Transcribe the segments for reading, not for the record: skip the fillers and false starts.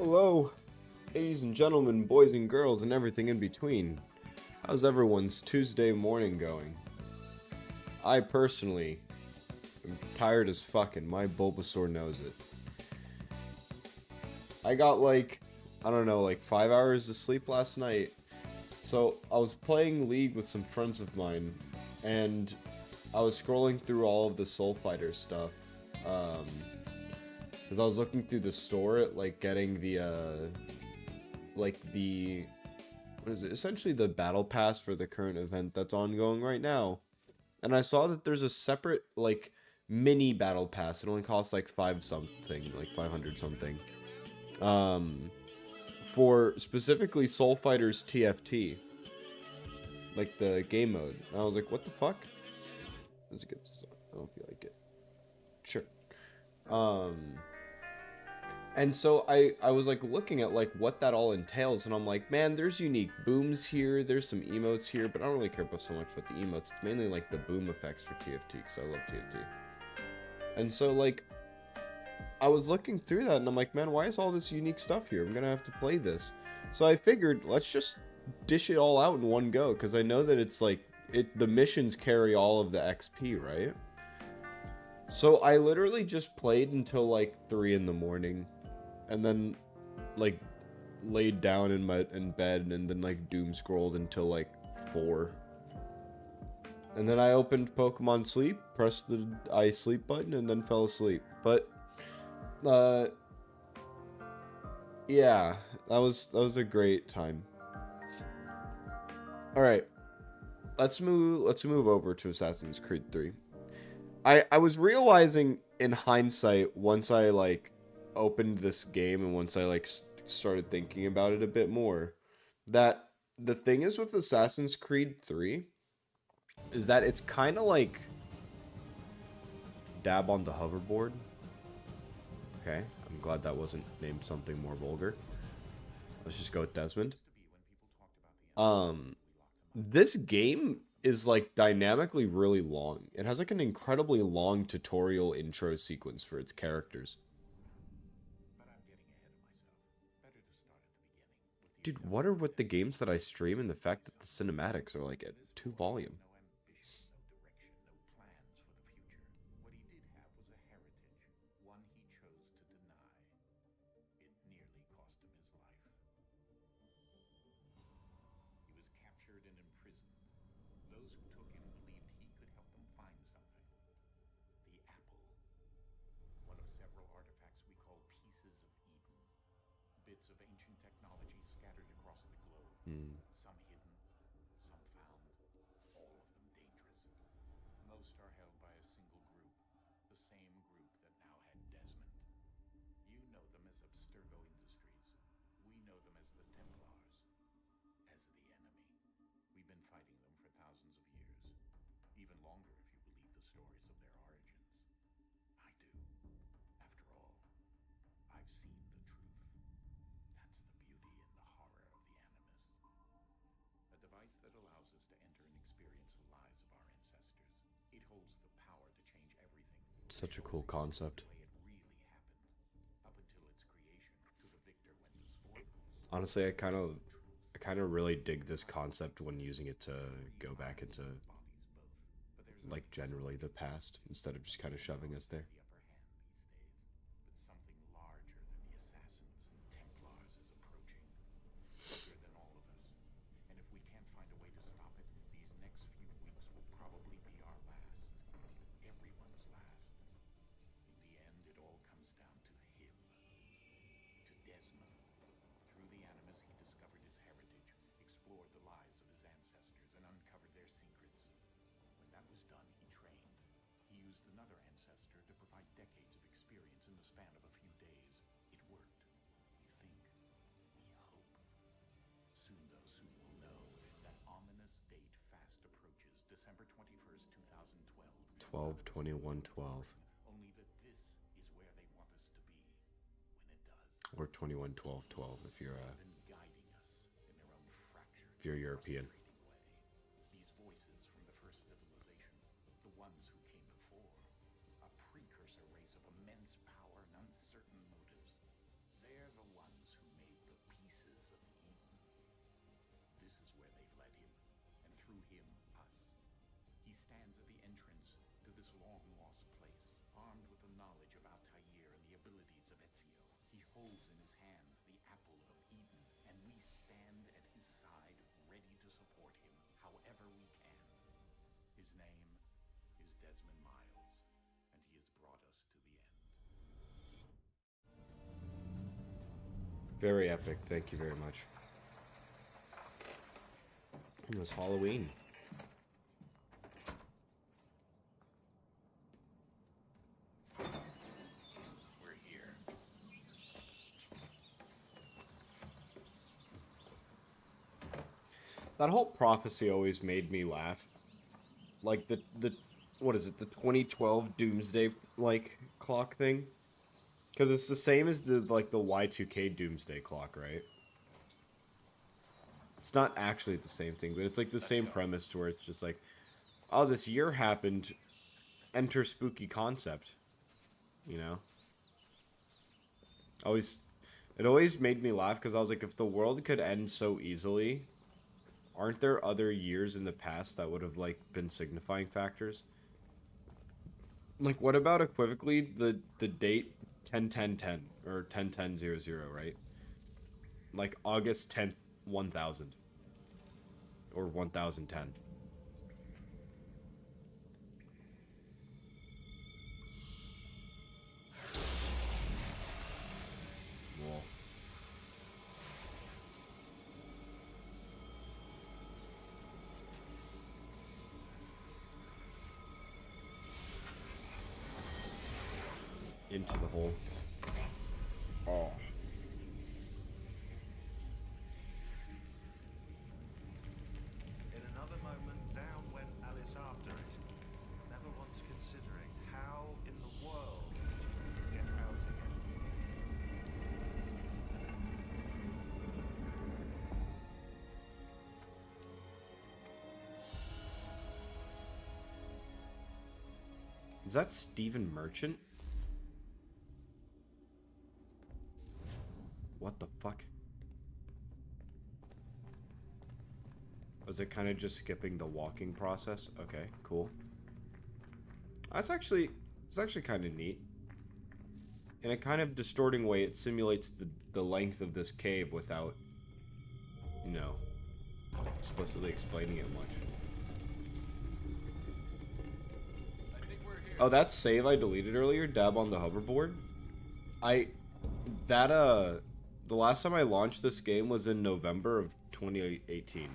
Hello, ladies and gentlemen, boys and girls, and everything in between. How's everyone's Tuesday morning going? I personally am tired as fuck, and my Bulbasaur knows it. I got I don't know, 5 hours of sleep last night. So I was playing League with some friends of mine, and I was scrolling through all of the Soul Fighter stuff. Because I was looking through the store, getting the what is it? Essentially the battle pass for the current event that's ongoing right now. And I saw that there's a separate, mini battle pass. It only costs, 5 something, 500 something. For specifically Soul Fighters TFT. Like, the game mode. And I was like, what the fuck? Let's get this on. I don't feel like it. Sure. And so I was looking at what that all entails, and I'm like, man, there's unique booms here, there's some emotes here, but I don't really care about so much about the emotes. It's mainly the boom effects for TFT, because I love TFT. And so I was looking through that, and I'm like, man, why is all this unique stuff here? I'm gonna have to play this. So I figured, let's just dish it all out in one go, because I know that it's the missions carry all of the XP, right? So I literally just played until 3 in the morning. And then, laid down in bed, and then doom scrolled until 4. And then I opened Pokemon Sleep, pressed the I sleep button, and then fell asleep. But yeah, that was a great time. All right, let's move over to Assassin's Creed 3. I was realizing in hindsight, once I opened this game and once I started thinking about it a bit more, that the thing is with Assassin's Creed 3 is that it's kind of like dab on the hoverboard. Okay, I'm glad that wasn't named something more vulgar. Let's just go with Desmond. This game is dynamically really long. It has an incredibly long tutorial intro sequence for its characters. Dude, what are with the games that I stream and the fact that the cinematics are at 2 volume? Hmm. Such a cool concept. Honestly, I kind of really dig this concept when using it to go back into generally the past instead of just kind of shoving us there. Twelve 21 12, or 21 12 12 if you're European. This is where they've led him, and through him, us. He stands at the entrance to this long-lost place, armed with the knowledge of Altair and the abilities of Ezio. He holds in his hands the apple of Eden, and we stand at his side, ready to support him however we can. His name is Desmond Miles, and he has brought us to the end. Very epic. Thank you very much. It was Halloween. We're here. That whole prophecy always made me laugh. Like the what is it? The 2012 Doomsday like clock thing. Because it's the same as the Y2K Doomsday clock, right? It's not actually the same thing, but it's like the same premise to where it's just like, oh, this year happened, enter spooky concept, you know? It always made me laugh because I was like, if the world could end so easily, aren't there other years in the past that would have like been signifying factors? Like, what about equivocally the date 10-10-10 or 10-10-00, right? Like August 10th, 1000 or 1010. Whoa. Into the hole. Oh. In another moment, down went Alice after it, never once considering how in the world she could get out again. Is that Stephen Merchant? What the fuck? Was it kind of just skipping the walking process? Okay, cool. It's actually kind of neat. In a kind of distorting way, it simulates the length of this cave without, you know, explicitly explaining it much. I think we're here. Oh, that save I deleted earlier, dab on the hoverboard. The last time I launched this game was in November of 2018.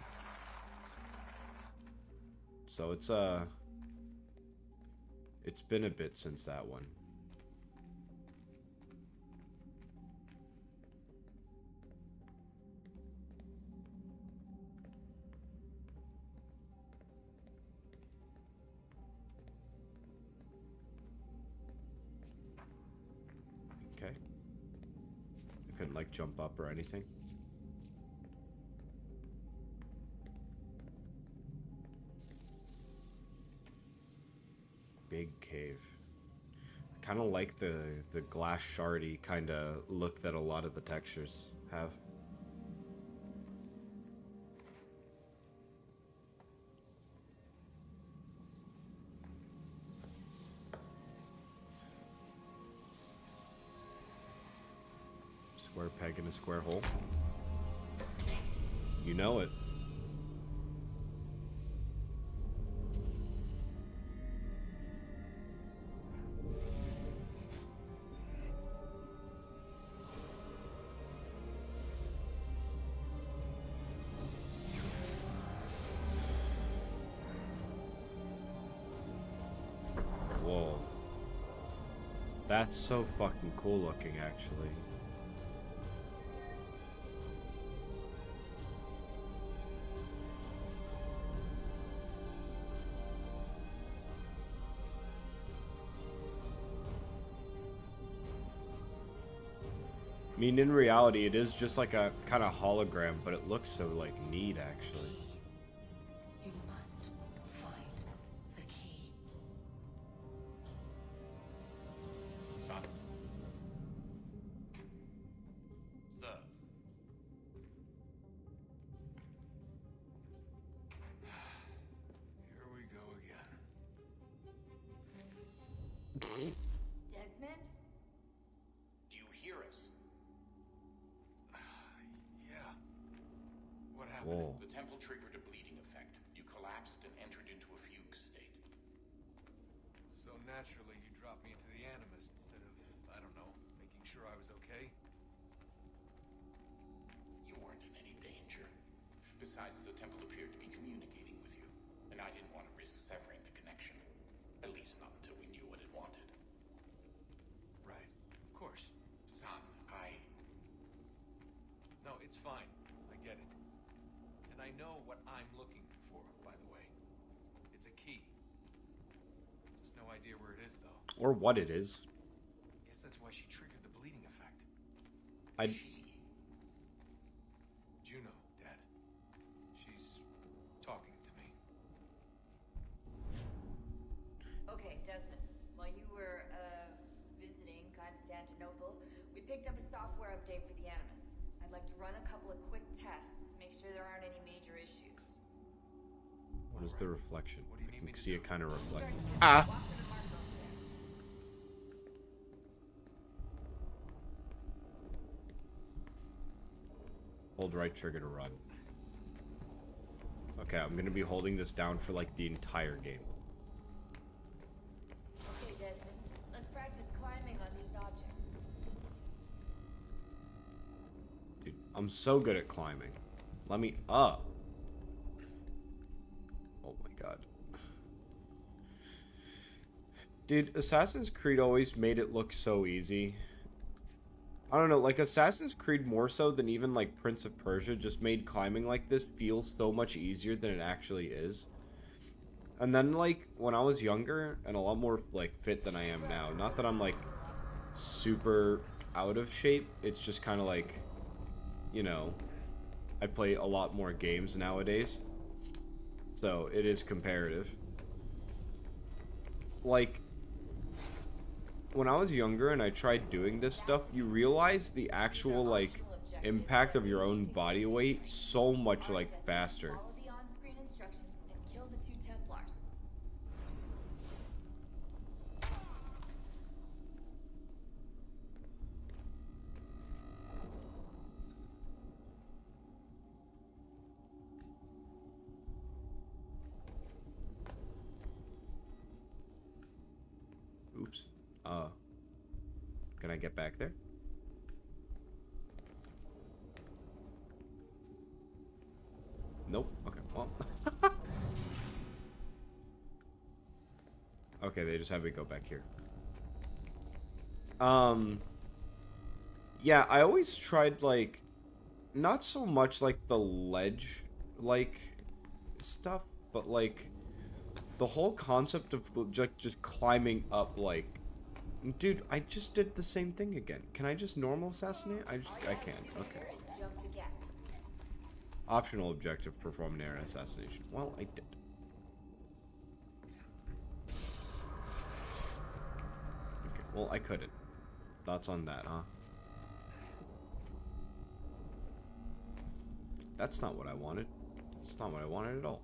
So it's been a bit since that one. Okay. I couldn't like jump up or anything. Big cave. I kind of like the glass shardy kind of look that a lot of the textures have. Square peg in a square hole. You know it. Whoa. That's so fucking cool looking, actually. I mean, in reality, it is just like a kind of hologram, but it looks so, like, neat, actually. You must find the key. Son. Sir. Desmond? Do you hear us? Yeah. What happened? Whoa. The temple triggered a bleeding effect. You collapsed and entered into a fugue state. So naturally, you dropped me into the Animus instead of, I don't know, making sure I was okay? You weren't in any danger. Besides, the temple appeared to be communicating with you, and I didn't want to risk severing the connection. At least not until we knew what it wanted. Right. Of course. Son, No, it's fine. I get it. And I know what I'm looking for, by the way. It's a key. Just no idea where it is, though. Or what it is. Guess that's why she triggered the bleeding effect. I Juno, Dad. She's talking to me. Okay, Desmond. While you were, visiting Constantinople, we picked up a software update for the Animus. I'd like to run a couple of quick tests, make sure there aren't any major issues. What is the reflection? What do you I need can me to see do? it kind of reflect. Start Ah! walk to the mark over there. Hold right trigger to run. Okay, I'm gonna be holding this down for like the entire game. Okay, Desmond. Let's practice climbing on these objects. Dude, I'm so good at climbing. Let me up. Oh my god. Dude, Assassin's Creed always made it look so easy. I don't know, like Assassin's Creed more so than even like Prince of Persia just made climbing like this feel so much easier than it actually is. And then like when I was younger and a lot more like fit than I am now, not that I'm like super out of shape, it's just kind of like, you know, I play a lot more games nowadays. So it is comparative. Like when I was younger and I tried doing this stuff, you realize the actual like impact of your own body weight so much like faster. Follow the on-screen instructions and kill the 2 Templars. Oops. Can I get back there? Nope. Okay, well. Okay, they just have me go back here. Yeah, I always tried, like, not so much, like, the ledge, like, stuff, but, like, the whole concept of just climbing up, like, dude, I just did the same thing again. Can I just normal assassinate? I can. Okay. Here is jump the gap. Optional objective: perform an air assassination. Well, I did. Okay. Well, I couldn't. Thoughts on that, huh? That's not what I wanted. It's not what I wanted at all.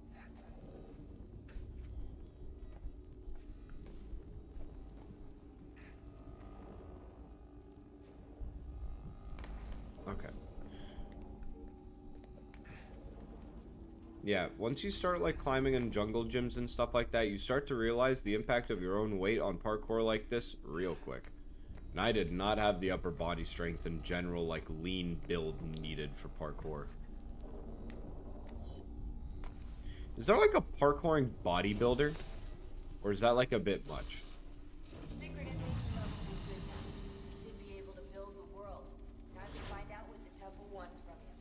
Okay. Yeah, once you start like climbing in jungle gyms and stuff like that, you start to realize the impact of your own weight on parkour like this real quick. And I did not have the upper body strength and general like lean build needed for parkour. Is there like a parkouring bodybuilder? Or is that like a bit much? Synchronization levels are good now. You should be able to build the world. Time to find out what the temple wants from you.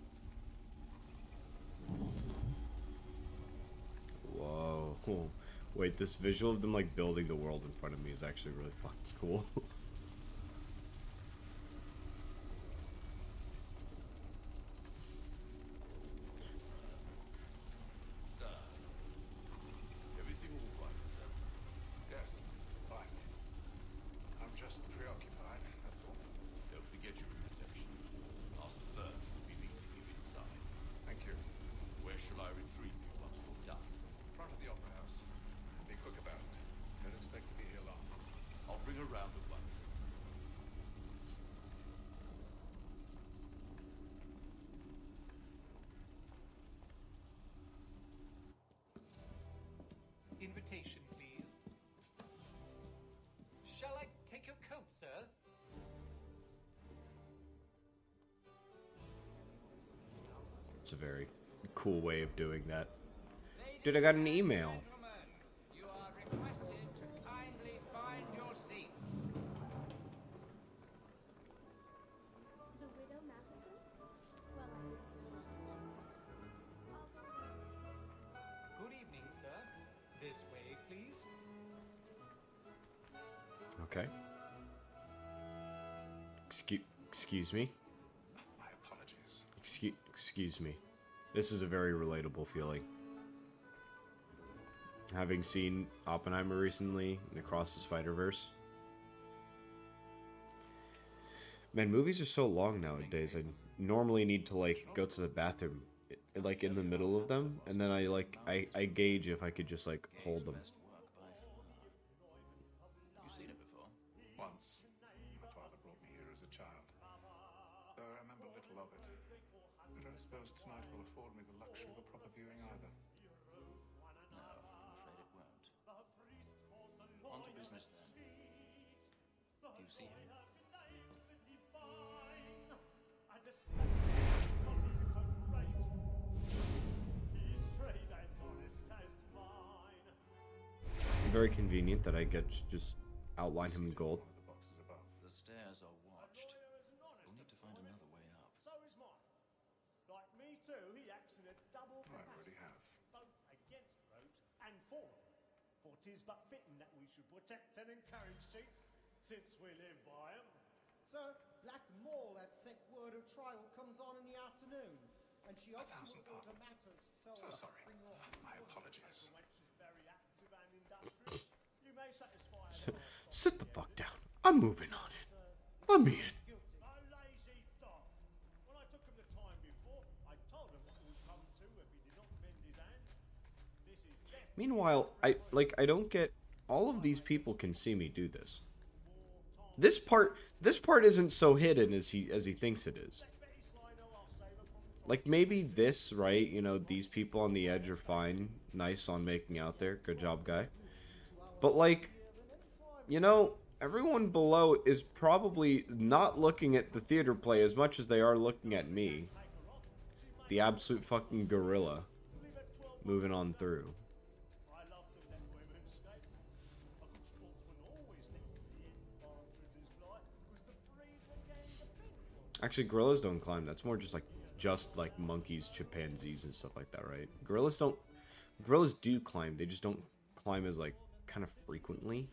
Whoa. Wait, this visual of them like building the world in front of me is actually really fucking cool. Everything all right, sir? Yes, fine. I'm just preoccupied, that's all. Don't forget your protection. Master Birch will be meeting you inside. Thank you. Where shall I retrieve you once you're done? Front of the Opera House. Be quick about it. Don't expect to be here long. I'll take your coat, sir? It's a very cool way of doing that. Dude, I got an email. You are requested to kindly find your seat. The widow Matheson? Well, I didn't know last night. I'll go down to see. Good evening, sir. This way, please. Okay. Excuse me. My apologies. Excuse me. This is a very relatable feeling. Having seen Oppenheimer recently and Across the Spider-Verse. Man, movies are so long nowadays. I normally need to like go to the bathroom like in the middle of them, and then I gauge if I could just like hold them. Best work by far. You seen it before? Once, my father brought me here as a child. Though I remember little of it. I don't suppose tonight will afford me the luxury of a proper viewing either. No, I'm afraid it won't. On to business then. Do you see him? Very convenient that I get to just outline him in gold. One of the boxes above. The stairs are watched. We'll need to find another way up. So is mine. Like me too, he acts in a double I capacity, already have. both against rogues and for them. For 'tis but fitting that we should protect and encourage cheats, since we live by 'em. Sir, Black Mole had sent word of trial comes on in the afternoon, and she obviously thousand will go to pardons. matters, so So sorry. bring her on. My apologies. When she's very active and industrious, you may satisfy her. Sit the fuck down. I'm moving on in. Let me in. A lazy dog. When I took him the time before, I told him what he would come to if he did not bend his hand. This is death. Meanwhile, I don't get all of these people can see me do this. This part isn't so hidden as he thinks it is. Like maybe this, right? You know, these people on the edge are fine, nice on making out there. Good job, guy. But like, you know, everyone below is probably not looking at the theater play as much as they are looking at me. The absolute fucking gorilla. Moving on through. I love to let women escape. A good sportsman always thinks the end partridges fly was the breed that gained the pink. Actually, gorillas don't climb. That's more just like monkeys, chimpanzees, and stuff like that, right? Gorillas do climb. They just don't climb as like kind of frequently.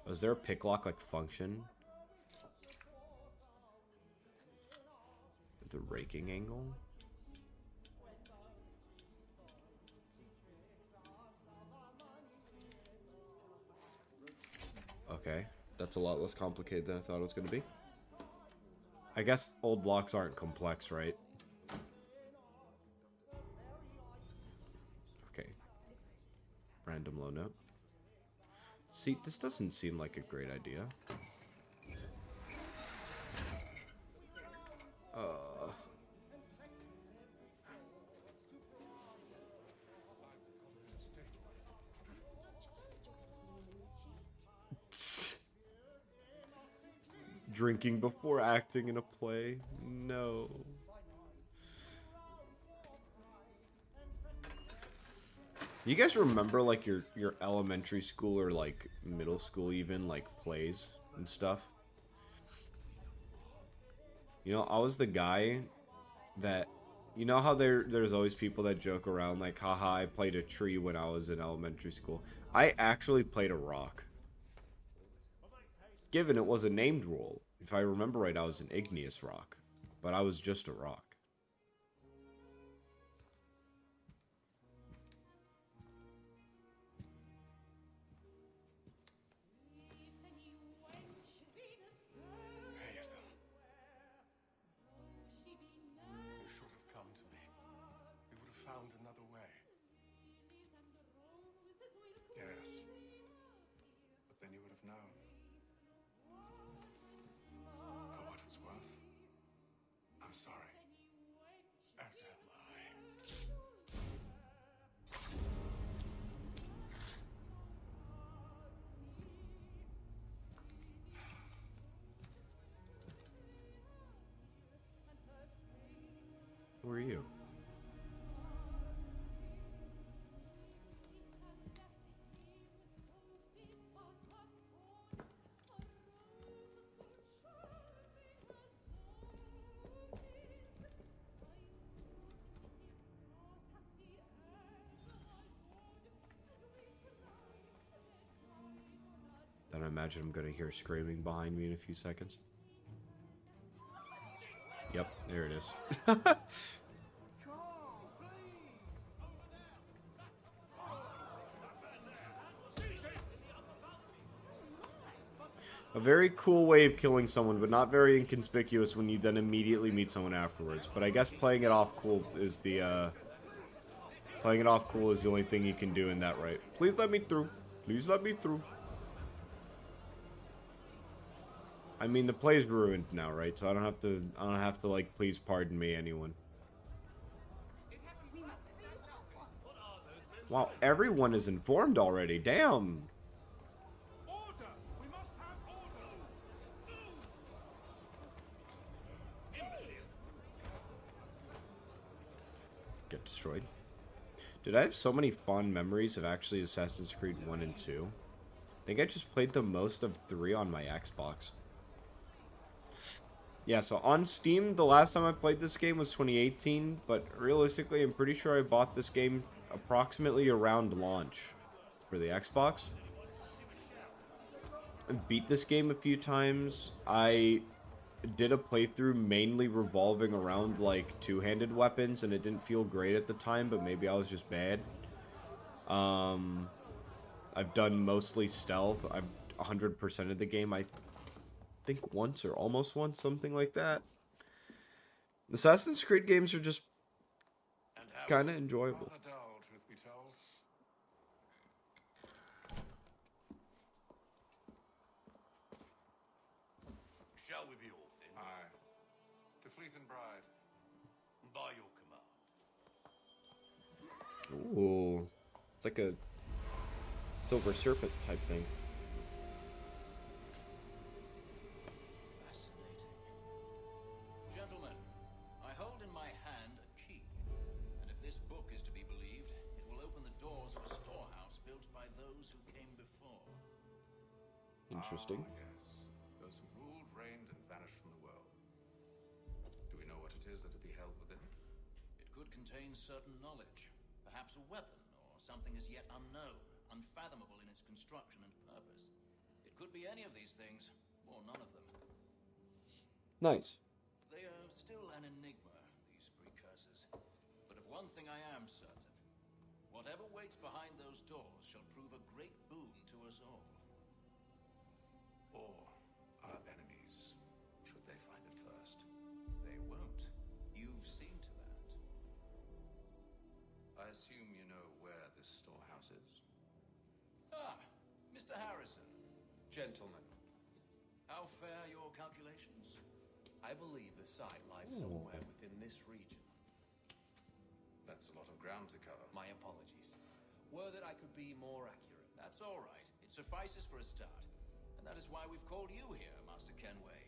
Is there a picklock like function? The raking angle? Okay, that's a lot less complicated than I thought it was going to be. I guess old locks aren't complex, right? Okay. Random low note. See, this doesn't seem like a great idea. Drinking before acting in a play? No. You guys remember like your elementary school or like middle school even like plays and stuff? You know, I was the guy that, you know how there's always people that joke around like, haha, I played a tree when I was in elementary school. I actually played a rock. Given it was a named role. If I remember right, I was an igneous rock. But I was just a rock. Haytham. You should have come to me. We would have found another way. Yes. But then you would have known. For what it's worth, I'm sorry. As am I. imagine I'm gonna hear screaming behind me in a few seconds. Yep, there it is. A very cool way of killing someone, but not very inconspicuous when you then immediately meet someone afterwards. But I guess playing it off cool is the, playing it off cool is the only thing you can do in that right. Please let me through. Please let me through. I mean, the play's ruined now, right? So I don't have to, like, please pardon me, anyone. Wow, everyone is informed already. Damn. Get destroyed. Dude, I have so many fond memories of actually Assassin's Creed 1 and 2. I think I just played the most of 3 on my Xbox. Yeah, so on Steam, the last time I played this game was 2018, but realistically, I'm pretty sure I bought this game approximately around launch for the Xbox. I beat this game a few times. I did a playthrough mainly revolving around, like, two-handed weapons, and it didn't feel great at the time, but maybe I was just bad. I've done mostly stealth. I've 100% of the game, I think once or almost once, something like that. Assassin's Creed games are just kind of enjoyable. Shall we be off then? Aye. To Fleet and Bride. By your command. Ooh. It's like a Silver Serpent type thing. Fascinating. Gentlemen, I hold in my hand a key. And if this book is to be believed, it will open the doors of a storehouse built by those who came before. Interesting. Yes. Those who ruled, reigned, and vanished from the world. Do we know what it is that would be held within? It could contain certain knowledge, perhaps a weapon, or something as yet unknown, unfathomable in its construction and purpose. It could be any of these things, or none of them. Nice. They are still an enigma, these precursors. But of one thing I am certain. Whatever waits behind those doors shall prove a great boon to us all. Or our enemies, should they find it first. They won't. You've seen to that. I assume you know where this storehouse is? Ah, Mr. Harrison. Gentlemen, How fair your calculations? I believe the site lies somewhere within this region. That's a lot of ground to cover. My apologies. Were that I could be more accurate. That's all right. It suffices for a start. And that is why we've called you here, Master Kenway.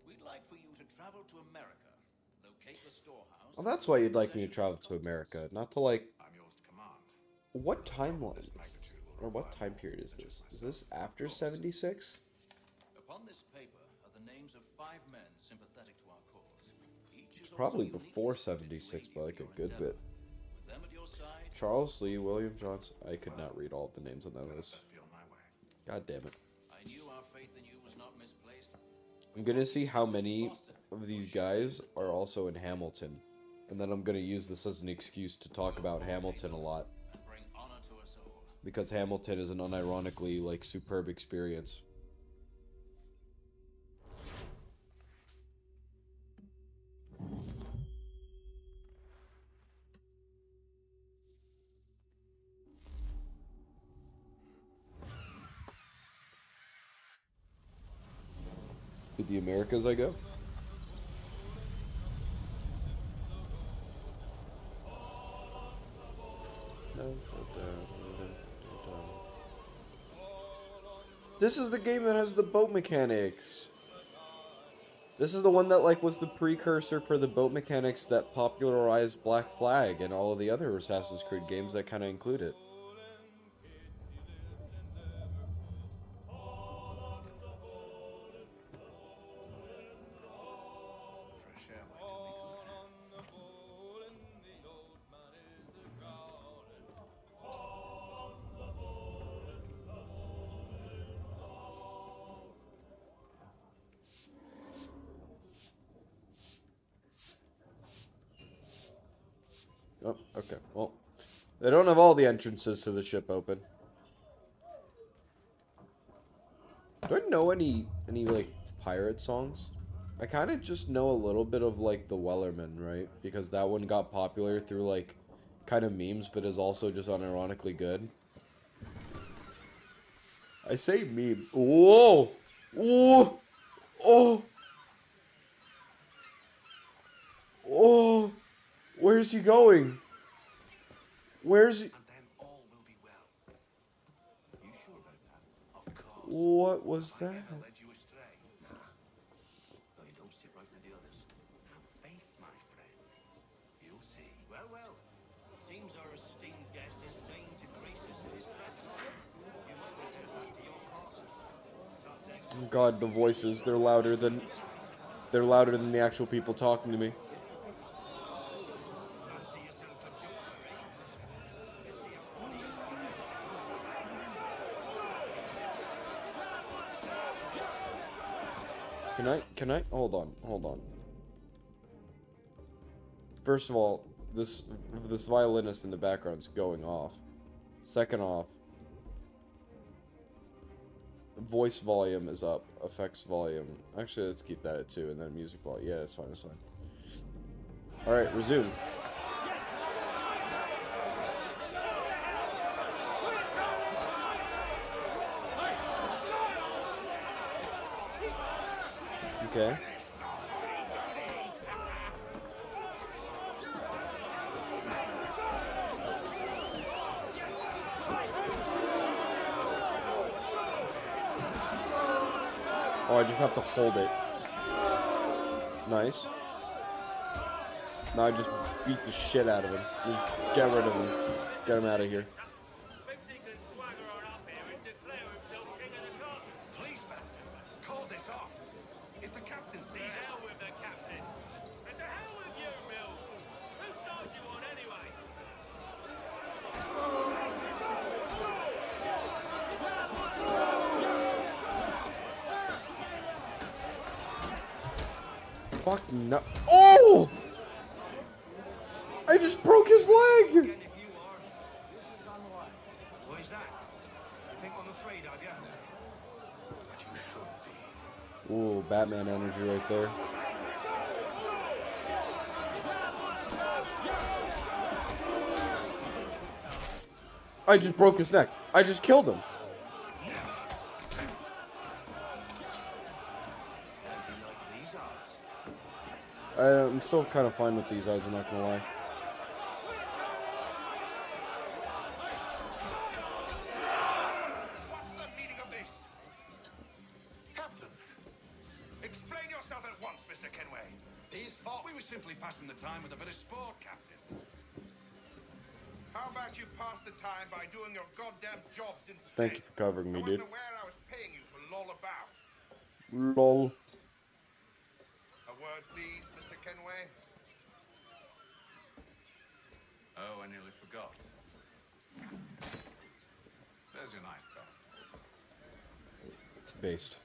We'd like for you to travel to America, locate the storehouse... Well, that's why you'd like me to travel to America, not to, like... I'm yours to command. What timeline is this? Or what time period is this? Is this after 76? Upon this paper are the names of 5 men sympathetic to our cause. Each is Probably also before uniquely 76, suited but like to a your good endeavor. bit. With them at your side, Charles Lee, William Johnson. I could not read all of the names on that list. Best be on my way. God damn it. I knew our faith in you was not misplaced. I'm gonna see how many of these guys are also in Hamilton. And then I'm gonna use this as an excuse to talk about Hamilton a lot. And bring honor to us all. Because Hamilton is an unironically, like, superb experience. To the Americas I go. This is the game that has the boat mechanics. This is the one that, like, was the precursor for the boat mechanics that popularized Black Flag and all of the other Assassin's Creed games that kind of include it. Fresh air might do me good. Oh, okay. Well, they don't have all the entrances to the ship open. Do I know any like pirate songs? I kind of just know a little bit of like the Wellerman, right? Because that one got popular through like kind of memes, but is also just unironically good. I say meme. Whoa! Whoa! Oh! Oh! Where's he going? Where's he? And then all will be well. You sure about that? Of course. What was Have I that? ever led you astray? Nah. No, you don't sit right with the others. Have faith, my friend. You'll see. Well, well. Seems our esteemed guest is fain to grace us with his presence. You might return back to your quarters. Oh God, the voices, they're louder than the actual people talking to me. Fancy yourself a joker, eh? Let's see how funny you are. Can I hold on. First of all, this violinist in the background's going off. Second off, voice volume is up, effects volume. Actually, let's keep that at 2, and then music volume. Yeah, it's fine, it's fine. Alright, resume. Okay. Oh, I just have to hold it. Nice. Now I just beat the shit out of him. Just get rid of him. Get him out of here. Please, man, call this off. If the captain sees us... hell with the captain. And to hell with you, Mills. Whose side you on anyway? Fuck no. Oh! I just broke his leg! Again, if you are, this is unwise. Why is that? You think I'm afraid of you? But you should be. Ooh, Batman energy right there. I just broke his neck. I just killed him. And you like these odds? I'm still kind of fine with these eyes, I'm not gonna lie. What's the meaning of this? Captain, explain yourself at once, Mr. Kenway. He's thought we were simply passing the time with a bit of sport, Captain. How about you pass the time by doing your goddamn jobs instead? Thank you for covering me, I dude. wasn't aware I was paying you to loll about. Lol. A word, please, Mr. Kenway. Oh, I nearly forgot. There's your knife, pal. Based.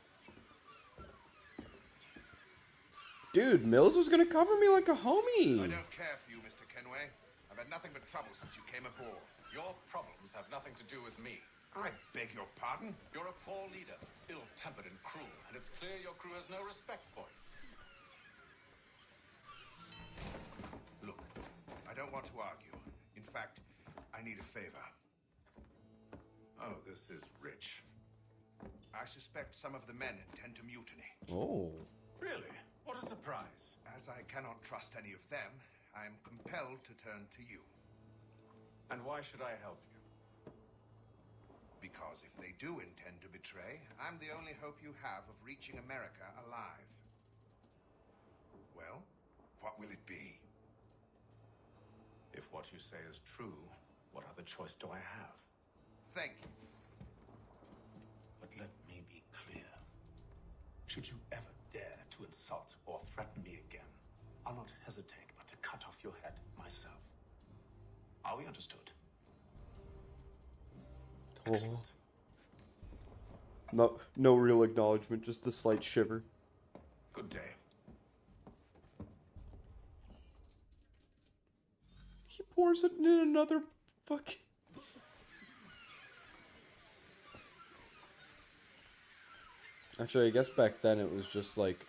Dude, Mills was gonna cover me like a I homie. don't care for you, Mr. Kenway. I've had nothing but trouble since you came aboard. Your problems have nothing to do with me. I beg your pardon? You're a poor leader, ill-tempered and cruel, and it's clear your crew has no respect for you. Look, I don't want to argue. In fact, I need a favor. Oh, this is rich. I suspect some of the men intend to mutiny. Oh. Really? What a surprise. As I cannot trust any of them, I am compelled to turn to you. And why should I help you? Because if they do intend to betray, I'm the only hope you have of reaching America alive. Well, what will it be? If what you say is true, what other choice do I have? Thank you. But let me be clear. Should you ever dare to insult or threaten me again, I'll not hesitate but to cut off your head myself. Are we understood? Oh. No real acknowledgement, just a slight shiver. Good day. He pours it in another fucking... Actually, I guess back then it was just like,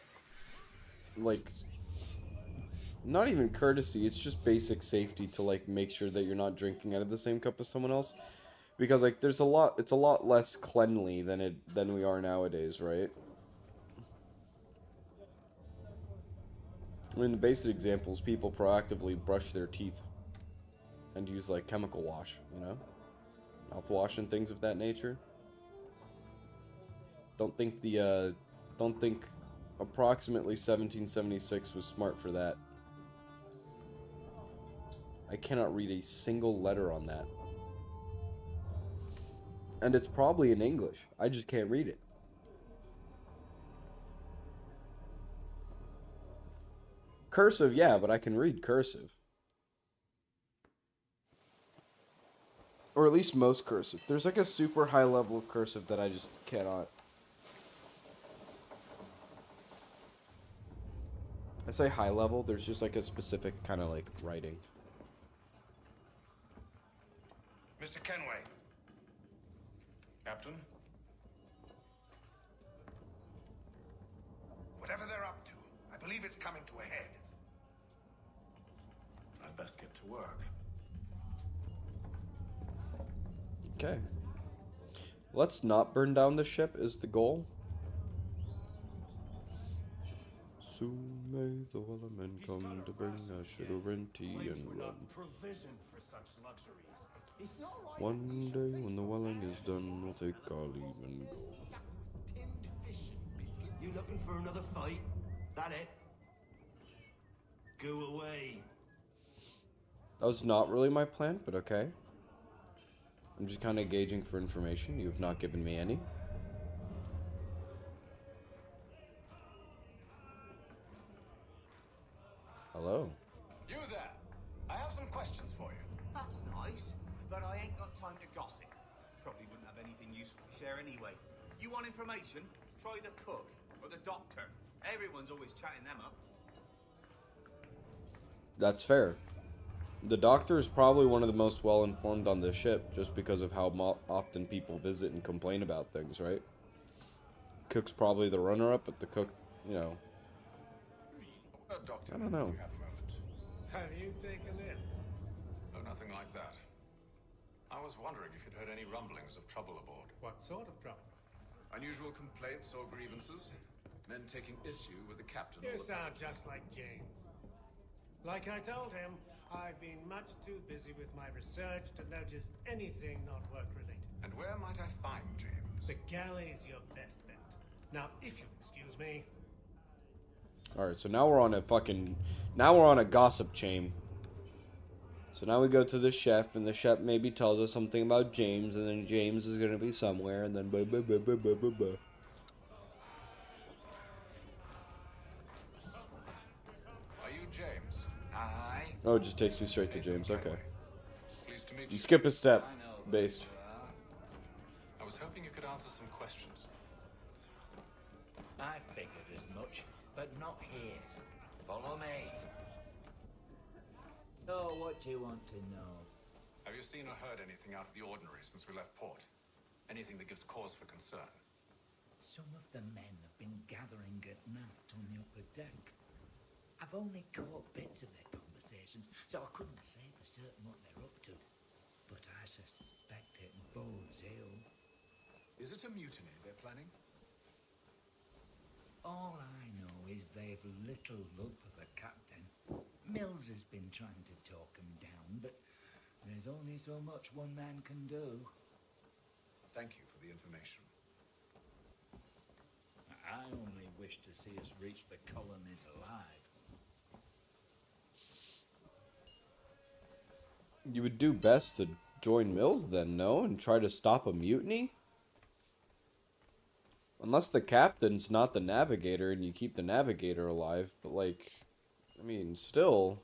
not even courtesy, it's just basic safety to like make sure that you're not drinking out of the same cup as someone else. Because like it's a lot less cleanly than we are nowadays, right? I mean, the basic examples, people proactively brush their teeth and use like chemical wash, you know? Mouthwash and things of that nature. Don't think approximately 1776 was smart for that. I cannot read a single letter on that. And it's probably in English. I just can't read it. Cursive, yeah, but I can read cursive. Or at least most cursive. There's like a super high level of cursive that I just cannot. I say high level, there's just like a specific kind of like writing. Mr. Kenway. Captain? Whatever they're up to, I believe it's coming to a head. I'd best get to work. Okay. Let's not burn down the ship is the goal. Soon may the wellerman come to bring us sugar and tea and rum. Provisioned for such luxuries. It's not right. One day when the welling is done, we'll take our leave and go. You looking for another fight? That it? Go away. That was not really my plan, but okay. I'm just kind of gauging for information. You have not given me any. Hello. You there. I have some questions for you. That's nice, but I ain't got time to gossip. Probably wouldn't have anything useful to share anyway. You want information? Try the cook or the doctor. Everyone's always chatting them up. That's fair. The doctor is probably one of the most well-informed on this ship, just because of how often people visit and complain about things, right? Cook's probably the runner-up, but the cook, you know... Doctor, I don't know. if you have a moment. Have you taken in? Oh, nothing like that. I was wondering if you'd heard any rumblings of trouble aboard. What sort of trouble? Unusual complaints or grievances? Men taking issue with the captain You or the sound passengers? just like James. Like I told him, I've been much too busy with my research to notice anything not work-related. And where might I find James? The galley's your best bet. Now, if you'll excuse me... Alright, so now we're on a fucking... Now we're on a gossip chain. So now we go to the chef, and the chef maybe tells us something about James, and then James is gonna be somewhere, and then blah blah blah blah blah blah blah. Are you James? Aye. Oh, it just takes me straight to James, okay. Pleased to meet You you. skip a step, based. I was hoping you could answer some questions. I figured as much, but not here. Follow me. So, what do you want to know? Have you seen or heard anything out of the ordinary since we left port? Anything that gives cause for concern? Some of the men have been gathering at night on the upper deck. I've only caught bits of their conversations, so I couldn't say for certain what they're up to. But I suspect it bodes ill. Is it a mutiny they're planning? All I know is they've little love for the captain. Mills has been trying to talk him down, but there's only so much one man can do. Thank you for the information. I only wish to see us reach the colonies alive. You would do best to join Mills then, no? And try to stop a mutiny? Unless the captain's not the navigator and you keep the navigator alive, but like, I mean, still,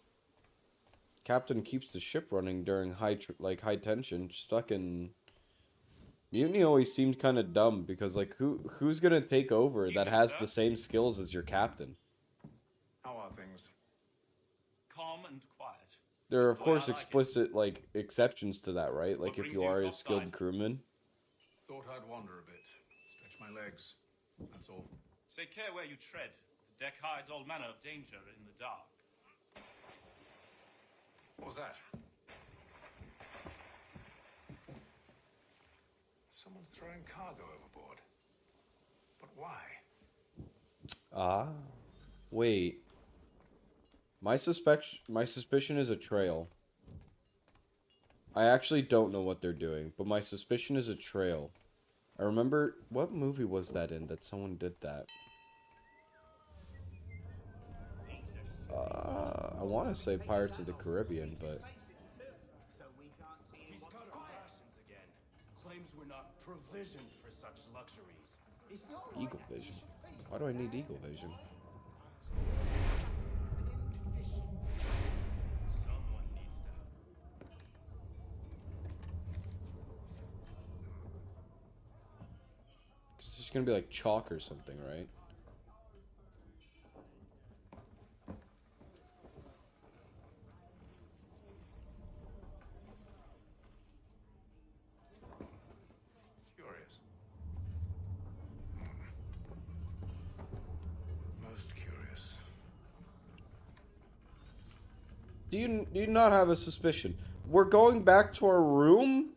captain keeps the ship running during high tension. Just fucking mutiny always seemed kind of dumb because like who's gonna take over that has the same skills as your captain? How are things? Calm and quiet. there are of course explicit like exceptions to that, right? Like if you are a skilled crewman. Thought I'd wander a bit, stretch my legs. That's all. Take care where you tread. The deck hides all manner of danger in the dark. What was that? Someone's throwing cargo overboard. But why? Ah. Wait. My suspicion is a trail. I actually don't know what they're doing, but my suspicion is a trail. I remember, what movie was that in that someone did that? I want to say Pirates of the Caribbean, but... He's got our rations again. Claims we're not provisioned for such luxuries. Eagle vision. Why do I need eagle vision? Someone needs to. It's just gonna be like chalk or something, right? Curious. Most curious. Do you not have a suspicion? We're going back to our room?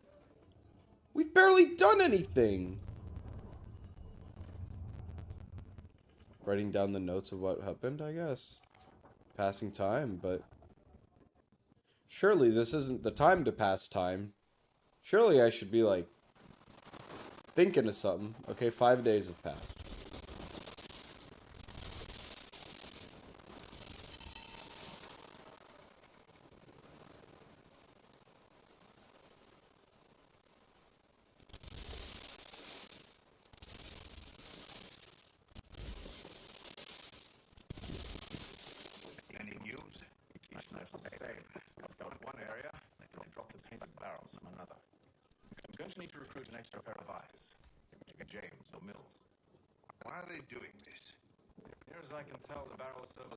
We've barely done anything. Writing down the notes of what happened, I guess. Passing time, but... Surely this isn't the time to pass time. Surely I should be, like, thinking of something. Okay, 5 days have passed. Any news? That's the same. Let's go in one area, they drop the painted barrels from another. I'm going to need to recruit an extra pair of eyes. James or Mills. Why are they doing this? Near as I can tell, the barrel servers